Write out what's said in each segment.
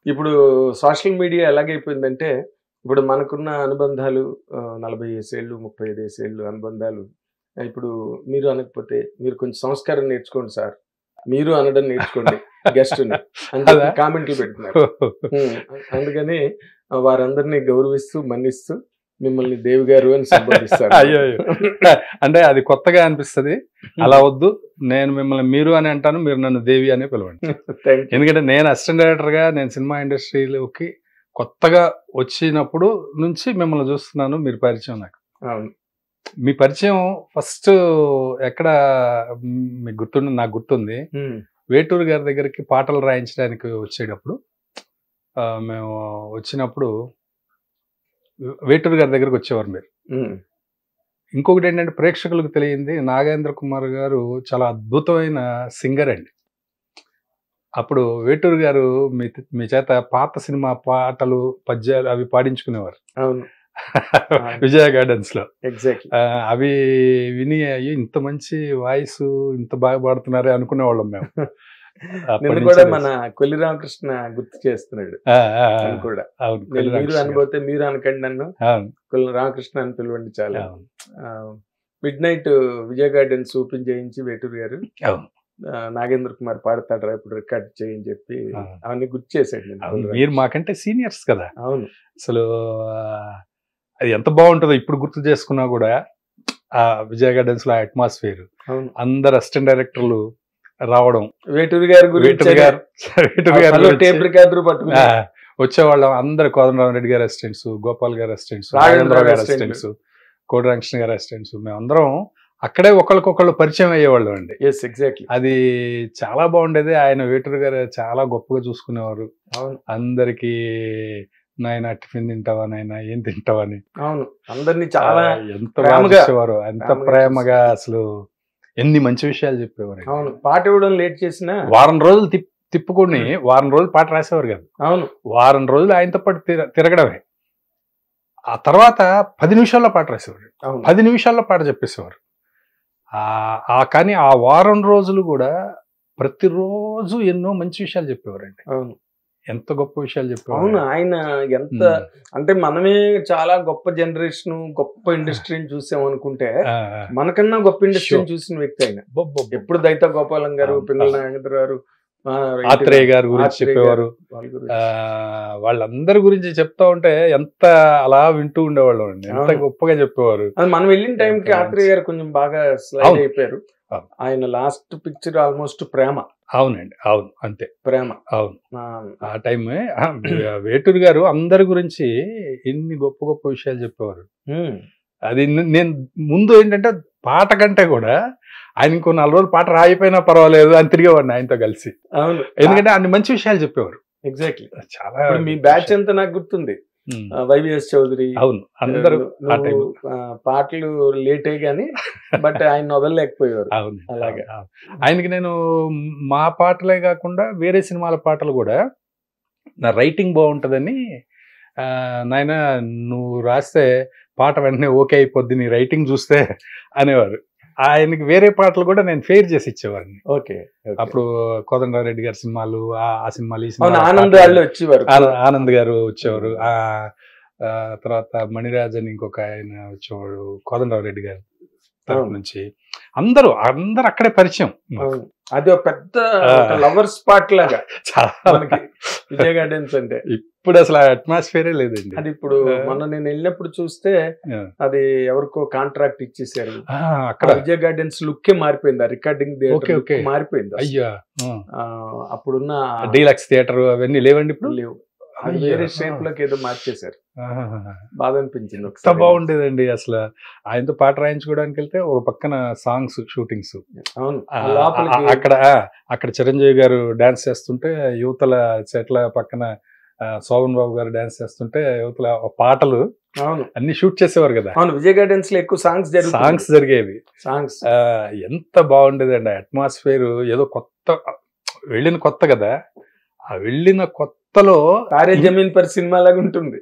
ఇప్పుడు social media ఎలాగైపోయిందంటే, ఇప్పుడు మనకున్న అనుబంధాలు 45 ఏళ్ళు, 35 ఏళ్ళు అనుబంధాలు ఇప్పుడు మీరు అనకపోతే, మీరు కొంచెం సంస్కారం నేర్చుకోండి సార్. మీరు అనడం నేర్చుకోండి గెస్ట్‌ని అని చెప్పి కామెంట్లు పెడుతున్నారు. అందుకని వారందరినీ గౌరవిస్తూ, మన్నిస్తూ మిమ్మల్ని దేవి గారు అని సంబోధిస్తారు. అయ్యో! అంటే అది కొత్తగా అనిపిస్తది. అలా వద్దు. నేను మిమ్మల్ని మీరు అని అంటాను. మీరు నన్ను దేవి అనే పిలవండి. ఎందుకంటే నేను అసిస్టెంట్ డైరెక్టర్‌గా నేను సినిమా ఇండస్ట్రీలోకి కొత్తగా వచ్చినప్పుడు నుంచి మిమ్మల్ని చూస్తున్నాను. మీరు పరిచయం నాకు. అవును. మీ పరిచయం ఫస్ట్ ఎక్కడ మీకు గుర్తుండి నాకు గుర్తుంది. వేటూరు గారి దగ్గరికి పాటలు రాయించడానికి వచ్చేటప్పుడు మేము వచ్చినప్పుడు వేటూరు గారి దగ్గరికి వచ్చేవారు మీరు. ఇంకొకటి ఏంటంటే ప్రేక్షకులకు తెలియంది, నాగేంద్ర కుమార్ గారు చాలా అద్భుతమైన సింగర్ అండి. అప్పుడు వేటూరు గారు మీ చేత పాత సినిమా పాటలు, పద్యాలు అవి పాడించుకునేవారు. అవును. విజయ గార్డెన్స్ లో. ఎగ్జాక్ట్లీ. అవి విని అయ్యో ఇంత మంచి వాయిస్, ఇంత బాగా పాడుతున్నారే అనుకునేవాళ్ళం మేము. నేను కూడా మన కొల్లి రామకృష్ణ గుర్తు చేస్తున్నాడు కూడా. మీరు అనబోతే మీరు అనకండి, నన్ను కొల్లి రామకృష్ణ అని పిలవండి చాలా. మిడ్ నైట్ విజయ గార్డెన్స్ ఓపెన్ చేయించి వేటూరు గారు నాగేంద్ర కుమార్ పాడతాడు ఇప్పుడు రికార్డ్ చేయని చెప్పి అవన్నీ గుర్తు చేశాడు. మీరు మాకంటే సీనియర్స్ కదా. అవును. అసలు అది ఎంత బాగుంటుందో ఇప్పుడు గుర్తు చేసుకున్నా కూడా. ఆ విజయ గార్డెన్స్ లో అట్మాస్ఫియర్, అందరు అసిస్టెంట్ డైరెక్టర్లు రావడం, వేటూరు గారు వచ్చేవాళ్ళం అందరు. కోదండరామరెడ్డి గారి అసిస్టెంట్స్, గోపాల్ గారి అసిస్టెంట్స్, రాజేంద్ర గారి అసిస్టెంట్స్, కోడిరామకృష్ణ గారి అసిస్టెంట్స్, మేము అందరం అక్కడే ఒకరికొకళ్ళు పరిచయం అయ్యేవాళ్ళం అండి. ఎగ్జాక్ట్లీ. అది చాలా బాగుండేది. ఆయన వేటూరు గారు చాలా గొప్పగా చూసుకునేవారు. అందరికి నాయన టిఫిన్ తింటావా, నాయన ఏం తింటావా అని. అవును, అందరినీ చాలా ఎంత ప్రేమగా, ఎంత ప్రేమగా, అసలు ఎన్ని మంచి విషయాలు చెప్పేవారు. అవును. పాట ఇవ్వడం లేట్ చేసిన వారం రోజులు తిప్పుకొని వారం రోజులు పాట రాసేవారు కదా. అవును. వారం రోజులు ఆయనతో పాటు తిరగడమే. ఆ తర్వాత 10 నిమిషాల్లో పాట రాసేవారు, 10 నిమిషాల్లో పాట చెప్పేసేవారు. కానీ ఆ వారం రోజులు కూడా ప్రతిరోజు ఎన్నో మంచి విషయాలు చెప్పేవారండి. అవును. ఎంత గొప్ప విషయాలు చెప్పేవారు. అవును. ఆయన ఎంత అంటే మనమే చాలా గొప్ప జనరేషన్, గొప్ప ఇండస్ట్రీని చూసాం అనుకుంటే మనకన్నా గొప్ప ఇండస్ట్రీని చూసిన వ్యక్తి ఆయన. ఎప్పుడు దైతా గోపాలం గారు, పిన్నెల నాగేంద్ర గారు, ఆత్రేయ గారి గురించి చెప్పేవారు. వాళ్ళందరి గురించి చెప్తా ఉంటే ఎంత అలా వింటూ ఉండేవాళ్ళం అండి. ఎంత గొప్పగా చెప్పేవారు. మనం వెళ్ళిన టైంకి ఆత్రేయ గారు కొంచెం బాగా స్లైడ్ అయిపోయారు. ఆయన లాస్ట్ పిక్చర్ ఆల్మోస్ట్ ప్రేమ. అవునండి, అవును, అంతే, ప్రేమ. అవును. ఆ టైం వేటూరు గారు అందరి గురించి ఎన్ని గొప్ప గొప్ప విషయాలు చెప్పేవారు. అది నేను ముందు ఏంటంటే పాట కంటే కూడా ఆయన ఇంకో 4 రోజులు పాట రాయిపోయినా పర్వాలేదు అని తిరిగేవాడిని ఆయనతో కలిసి. అవును. ఎందుకంటే అన్ని మంచి విషయాలు చెప్పేవారు. ఎగ్జాక్ట్లీ. చాలా. మీ బ్యాచ్ అంతా నాకు గుర్తుంది. వైవిఎస్ చౌదరి, అవును, అందరూ పాటలు లేటే గానీ బట్ ఆయన వదలలేకపోయేవారు. అవును, అలాగే. ఆయనకి నేను మా పాటలే కాకుండా వేరే సినిమాల పాటలు కూడా నా రైటింగ్ బాగుంటుందని, నాయన నువ్వు రాస్తే పాట వెంటనే ఓకే అయిపోద్ది నీ రైటింగ్ చూస్తే అనేవారు. ఆయనకి వేరే పాటలు కూడా నేను ఫెయిర్ చేసి ఇచ్చేవాడిని. ఓకే. అప్పుడు కోదండరామరెడ్డి గారి సినిమాలు, ఆ సినిమాలు, ఈ సినిమా ఆనంద్ గారు వచ్చేవారు. తర్వాత మణిరాజ్ అని ఇంకొక ఆయన వచ్చేవాడు కోదండరామరెడ్డి గారి తరఫు నుంచి. అందరూ అక్కడే పరిచయం. అది ఒక పెద్ద లవర్ స్పాట్ లాగా మనకి విజయ గార్డెన్స్ అంటే. ఇప్పుడు అసలు అట్మాస్ఫియరే లేదండి. అది ఇప్పుడు మొన్న నేను వెళ్ళినప్పుడు చూస్తే అది ఎవరికో కాంట్రాక్ట్ ఇచ్చేసారు. అక్కడ విజయ గార్డెన్స్ లుక్కే మారిపోయింది. ఆ రికార్డింగ్ మారిపోయింది. అయ్యా, అప్పుడున్న డీలక్స్ థియేటర్ అవన్నీ లేవండి, ఇప్పుడు లేవు. వేరే షేప్ లోకి ఏదో మార్చేశారు. బాధ అనిపించింది. బాగుండేదండి అసలు. ఆయనతో పాట రాయించుకోవడానికి వెళ్తే ఒక పక్కన సాంగ్స్ షూటింగ్స్. అవును. అక్కడ చిరంజీవి గారు డాన్స్ చేస్తుంటే యువతల చెట్ల పక్కన శోభన్ బాబు గారు డాన్స్ చేస్తుంటే యువతల పాటలు అన్ని షూట్ చేసేవారు కదా. అవును. విజయ గార్డెన్స్ లో ఎక్కువ సాంగ్స్ జరిగేవి. ఎంత బాగుండేదండి అట్మాస్ఫియర్. ఏదో కొత్త వెళ్ళిన కొత్త కదా, ఆ వెళ్ళిన కొత్తలో తారే జమీన్ పర్ సినిమా లాగా ఉంటుంది.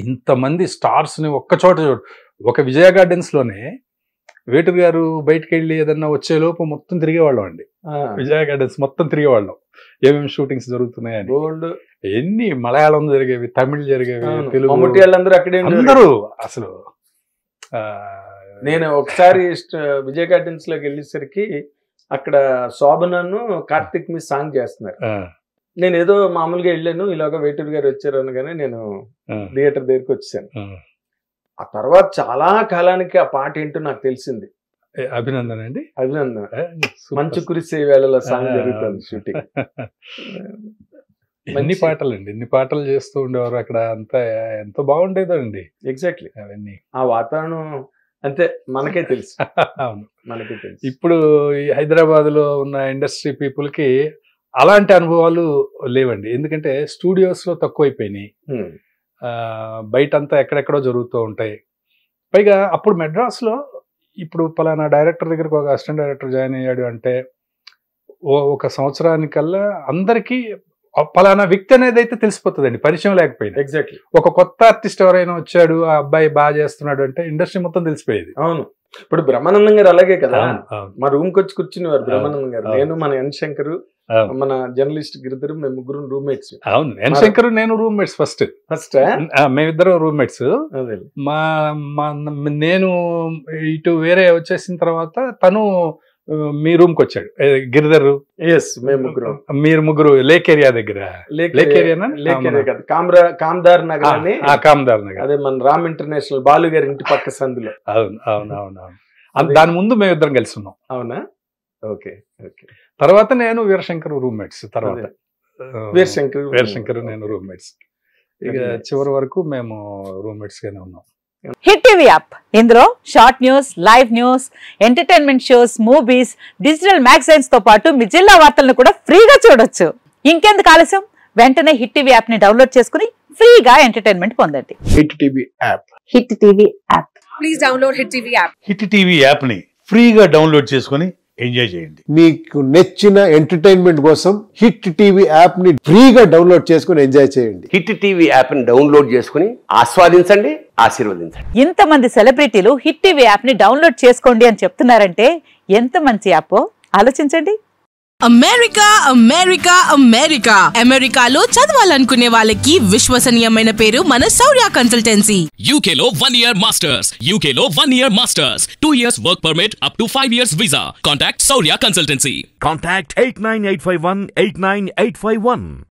ఇంతమంది స్టార్స్ ని ఒక్క చోట ఒక విజయ గార్డెన్స్ లోనే వేటూరు గారు బయటకు వెళ్ళి ఏదన్నా వచ్చే లోపు మొత్తం తిరిగేవాళ్ళం అండి. విజయ గార్డెన్స్ మొత్తం తిరిగేవాళ్ళం, ఏమేమి షూటింగ్స్ జరుగుతున్నాయని. ఎన్ని మలయాళం జరిగేవి, తమిళ్ జరిగేవి, తెలుగు, అందరూ అసలు. నేను ఒకసారి విజయ్ గార్డెన్స్ లోకి వెళ్ళేసరికి అక్కడ శోభనను కార్తిక్ మీ సాంగ్ చేస్తున్నారు. నేను ఏదో మామూలుగా వెళ్ళాను, ఇలాగ వేటూరు గారు వచ్చారు అనగానే నేను థియేటర్ దగ్గరికి వచ్చాను. ఆ తర్వాత చాలా కాలానికి ఆ పాట ఏంటో నాకు తెలిసింది. అభినందన అండి, అభినందన. మంచు కురిసే వేళలో సాంగ్ జరుగుతుంది షూటింగ్. ఎన్ని పాటలు అండి, ఎన్ని పాటలు చేస్తూ ఉండేవారు అక్కడ. అంతా ఎంత బాగుండేదండి. ఎగ్జాక్ట్లీ, అవన్నీ ఆ వాతావరణం అంతే మనకే తెలుసు. అవును, మనకే తెలుసు. ఇప్పుడు ఈ హైదరాబాద్ లో ఉన్న ఇండస్ట్రీ పీపుల్ కి అలాంటి అనుభవాలు లేవండి. ఎందుకంటే స్టూడియోస్ లో తక్కువైపోయినాయి, బయట అంతా ఎక్కడెక్కడో జరుగుతూ ఉంటాయి. పైగా అప్పుడు మెడ్రాస్ లో ఇప్పుడు పలానా డైరెక్టర్ దగ్గరకు ఒక అసిస్టెంట్ డైరెక్టర్ జాయిన్ అయ్యాడు అంటే ఒక సంవత్సరానికల్లా అందరికీ పలానా వ్యక్తి అనేది అయితే తెలిసిపోతుందండి, పరిచయం లేకపోయినా. ఎగ్జాక్ట్లీ. ఒక కొత్త ఆర్టిస్ట్ ఎవరైనా వచ్చాడు, ఆ అబ్బాయి బాగా చేస్తున్నాడు అంటే ఇండస్ట్రీ మొత్తం తెలిసిపోయేది. అవును, ఇప్పుడు బ్రహ్మానందం గారు అలాగే కదా, మా రూమ్ కి వచ్చి కూర్చునేవారు బ్రహ్మానందం గారు. నేను, మన ఎన్ శంకర్, మన జర్నలిస్ట్ గిరిధర్, మేము ముగ్గురు రూమ్మేట్స్. అవును, ఎన్ శంకర్ నేను రూమ్మేట్స్. ఫస్ట్ మేమిద్దరం రూమ్మేట్స్. నేను ఇటు వేరే వచ్చేసిన తర్వాత తను మీ రూమ్ కి వచ్చాడు, గిరిధర్. మీరు ముగ్గురు లేక్ ఏరియా దగ్గర, కామ్దార్ నగర్ అని, కామ్దార్ నగర్, అదే మన రామ్ ఇంటర్నేషనల్ బాలు గారి ఇంటి పక్క సందులో. అవును అవును అవును అవును, దాని ముందు మేమిద్దరం కలిసి ఉన్నాం. అవునా, ఓకే ఓకే. తర్వాత నేను వీరశంకర్ రూమ్మేట్స్. తర్వాత వీరశంకర్ నేను రూమ్మేట్స్. ఇక చివరి వరకు మేము రూమ్మేట్స్ గానే ఉన్నాం. హిట్ టీవీ యాప్, ఇందులో short news, live news, entertainment shows, movies, digital magazines తో పాటు మీ జిల్లా వార్తలను కూడా ఫ్రీగా చూడొచ్చు. ఇంకెందుకు ఆలస్యం, వెంటనే హిట్ టీవీ యాప్ ని డౌన్లోడ్ చేసుకుని ఫ్రీగా ఎంటర్టైన్మెంట్ పొందండి. Hit TV app, hit TV app, please download hit TV app. Hit TV app ని ఫ్రీగా డౌన్లోడ్ చేసుకుని ఎంజాయ్ చేయండి. మీకు నచ్చిన ఎంటర్టైన్మెంట్ కోసం హిట్ టీవీ యాప్ ని ఫ్రీగా డౌన్లోడ్ చేసుకుని ఎంజాయ్ చేయండి. హిట్ టీవీ యాప్ ని డౌన్లోడ్ చేసుకుని ఆస్వాదించండి, ఆశీర్వదించండి. ఇంతమంది సెలబ్రిటీలు హిట్ టీవీ యాప్ ని డౌన్లోడ్ చేసుకోండి అని చెప్తున్నారంటే ఎంత మంచి యాప్ ఆలోచించండి. అమెరికా అమెరికా అమెరికా అమెరికాలో చదవాలనుకునే వాళ్ళకి విశ్వసనీయమైన పేరు మన శౌర్య కన్సల్టెన్సీ. UK లో 1 year masters, UK లో 1 year masters, 2 years work permit up to 5 years visa. Contact Saurya Consultancy. Contact 89851 89851.